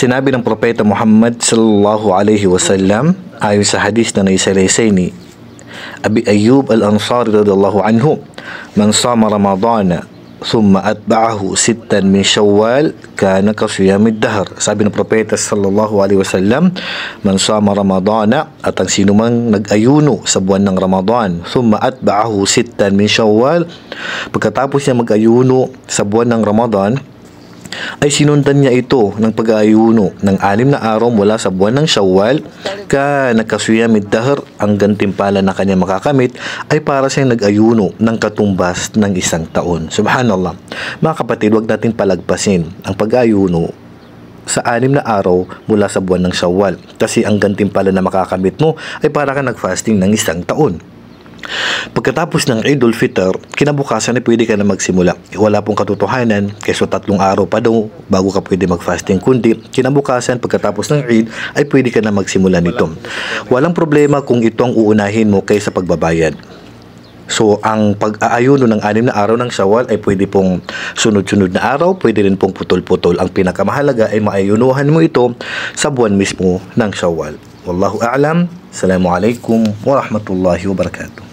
Sinabi ng Propeta Muhammad sallallahu alaihi wasallam ayon sa hadis na naisalaysay ni Abi Ayyub al-Ansari radhiyallahu anhu, "Man sama Ramadana thumma atba'ahu sittan min Shawwal kana ka siyamid dahr." Sabi ng Propeta sallallahu alaihi wasallam, man sama Ramadana, at ang sino mang nag-ayuno sa buwan ng Ramadan, thumma atba'ahu sittan min Shawwal, pagkatapos niya mag-ayuno sa buwan ng Ramadan, ay sinundan niya ito ng pag-aayuno ng 6 na araw mula sa buwan ng Shawwal, kana ka siyamid dahr, ang gantimpala na kanya makakamit ay para sa nag-ayuno ng katumbas ng 1 taon. Subhanallah. Mga kapatid, huwag natin palagpasin ang pag-ayuno sa 6 na araw mula sa buwan ng Shawwal, kasi ang gantimpala na makakamit mo ay para ka nag-fasting ng 1 taon. Pagkatapos ng Eidul Fitr, kinabukasan ay pwede ka na magsimula. Wala pong katotohanan, keso 3 araw pa daw bago ka pwede mag-fasting, kundi kinabukasan pagkatapos ng Eid ay pwede ka na magsimula nito. Walang problema kung ito ang uunahin mo kaysa pagbabayad. So, ang pag-aayuno ng 6 na araw ng Shawwal ay pwede pong sunod-sunod na araw, pwede rin pong putol-putol. Ang pinakamahalaga ay maayunuhan mo ito sa buwan mismo ng Shawwal. Wallahu a'lam. Assalamualaikum warahmatullahi wabarakatuh.